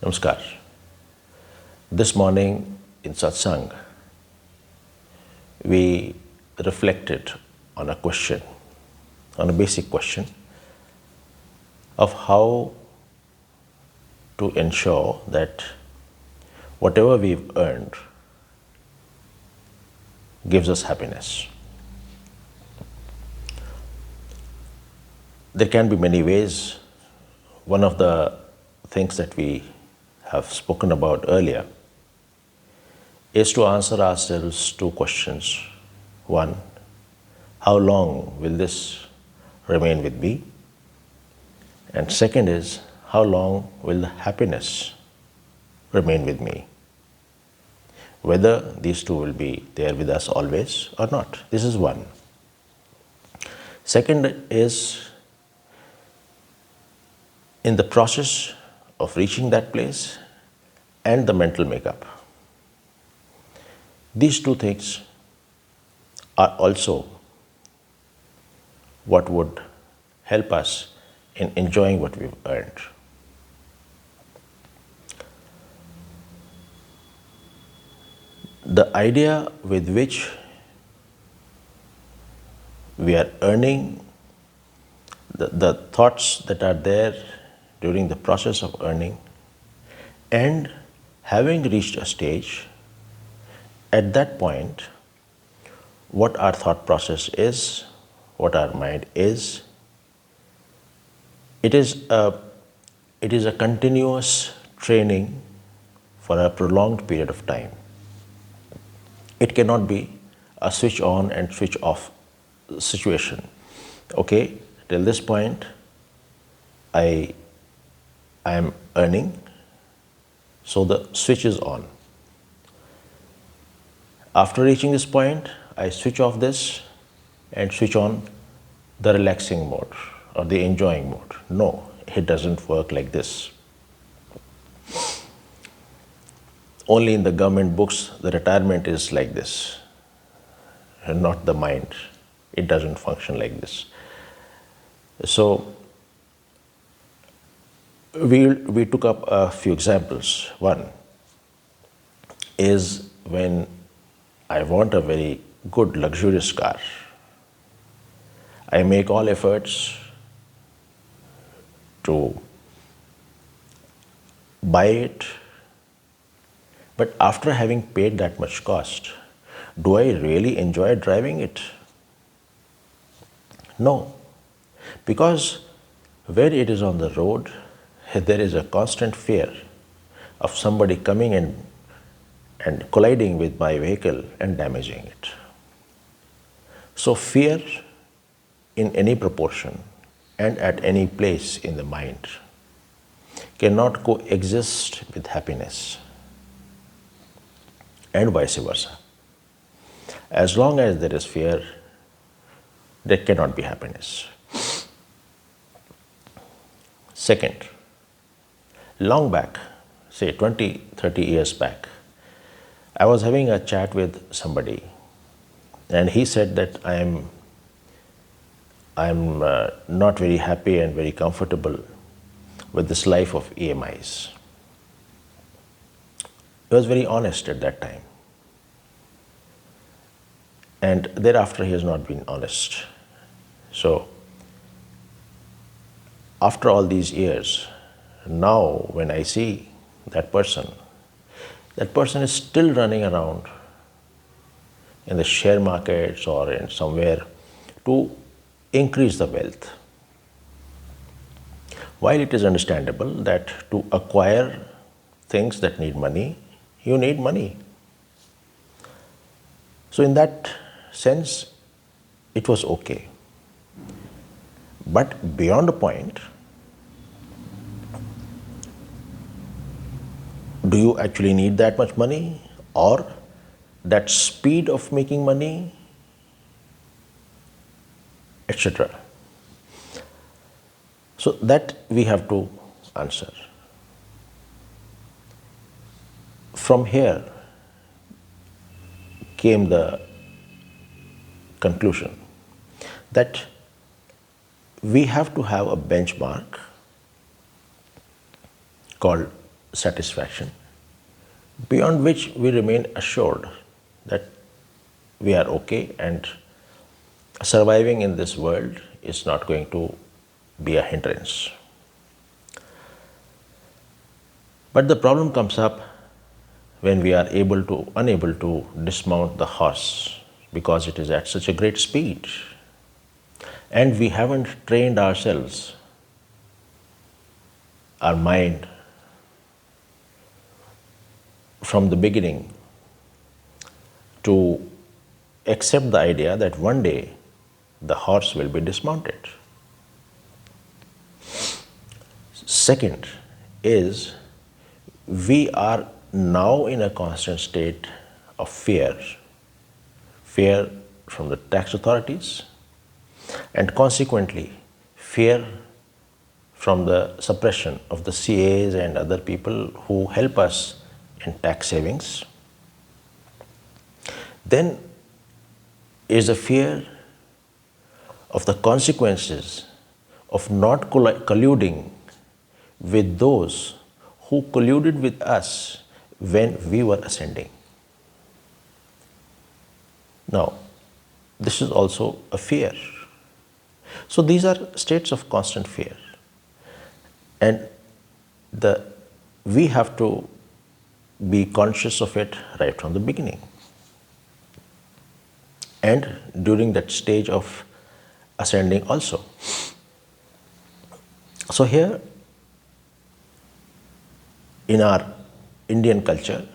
Namaskar. This morning in satsang, we reflected on a question, on a basic question of how to ensure that whatever we've earned gives us happiness. There can be many ways. One of the things that we have spoken about earlier is to answer ourselves two questions. One, how long will this remain with me? And second is, how long will the happiness remain with me? Whether these two will be there with us always or not. This is one. Second is, in the process of reaching that place and the mental makeup, these two things are also what would help us in enjoying what we've earned. The idea with which we are earning, the thoughts that are there during the process of earning, and having reached a stage, at that point, what our thought process is, what our mind is, it is a continuous training for a prolonged period of time. It cannot be a switch on and switch off situation. Okay, till this point, I am earning, so the switch is on. After reaching this point, I switch off this and switch on the relaxing mode or the enjoying mode. No, it doesn't work like this. Only in the government books, the retirement is like this, and not the mind. It doesn't function like this. So, we took up a few examples. One is when I want a very good luxurious car, I make all efforts to buy it, but after having paid that much cost, do I really enjoy driving it? No, because when it is on the road, there is a constant fear of somebody coming and colliding with my vehicle and damaging it. So fear in any proportion and at any place in the mind cannot coexist with happiness, and vice versa. As long as there is fear, there cannot be happiness. Second, long back, say 20, 30 years back, I was having a chat with somebody, and he said that I'm not very happy and very comfortable with this life of EMIs. He was very honest at that time. And thereafter, he has not been honest. So, after all these years, now when I see that person is still running around in the share markets or in somewhere to increase the wealth. While it is understandable that to acquire things that need money, you need money. So in that sense, it was okay. But beyond a point, do you actually need that much money or that speed of making money, etc.? So that we have to answer. From here came the conclusion that we have to have a benchmark called satisfaction, beyond which we remain assured that we are okay and surviving in this world is not going to be a hindrance. But the problem comes up when we are unable to dismount the horse because it is at such a great speed and we haven't trained ourselves, our mind, from the beginning to accept the idea that one day the horse will be dismounted. Second is we are now in a constant state of fear. Fear from the tax authorities and consequently fear from the suppression of the CAs and other people who help us in tax savings. Then is a fear of the consequences of not colluding with those who colluded with us when we were ascending. Now, this is also a fear. So these are states of constant fear. And we have to be conscious of it right from the beginning. And during that stage of ascending also. So here, in our Indian culture,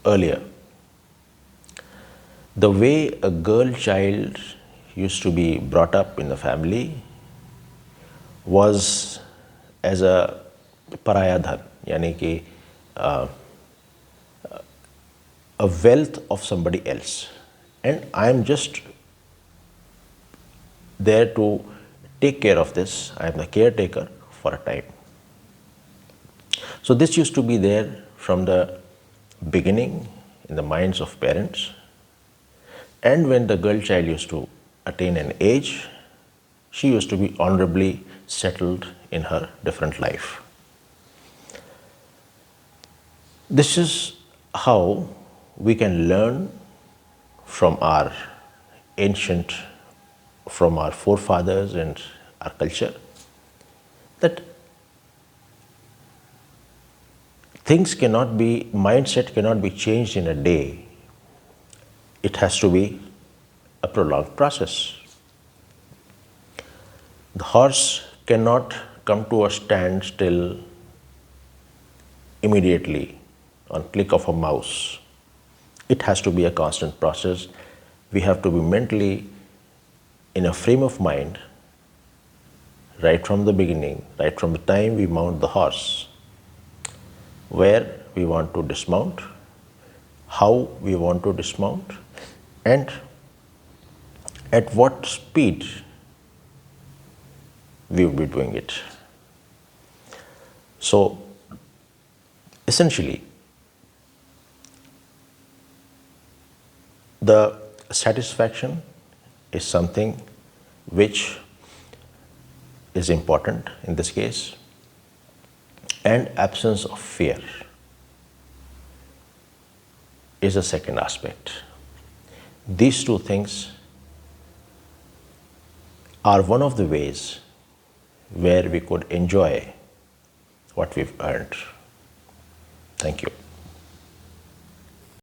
earlier, the way a girl child used to be brought up in the family was as a paraya dhan, yani ki a wealth of somebody else. And I am just there to take care of this. I am the caretaker for a time. So this used to be there from the beginning in the minds of parents. And when the girl child used to attain an age, she used to be honorably settled in her different life. This is how we can learn from our from our forefathers and our culture, that mindset cannot be changed in a day. It has to be a prolonged process. The horse cannot come to a standstill immediately on click of a mouse. It has to be a constant process. We have to be mentally in a frame of mind right from the beginning, right from the time we mount the horse, where we want to dismount, how we want to dismount, and at what speed we will be doing it. So, essentially, the satisfaction is something which is important in this case, and absence of fear is a second aspect. These two things are one of the ways where we could enjoy what we've earned. Thank you.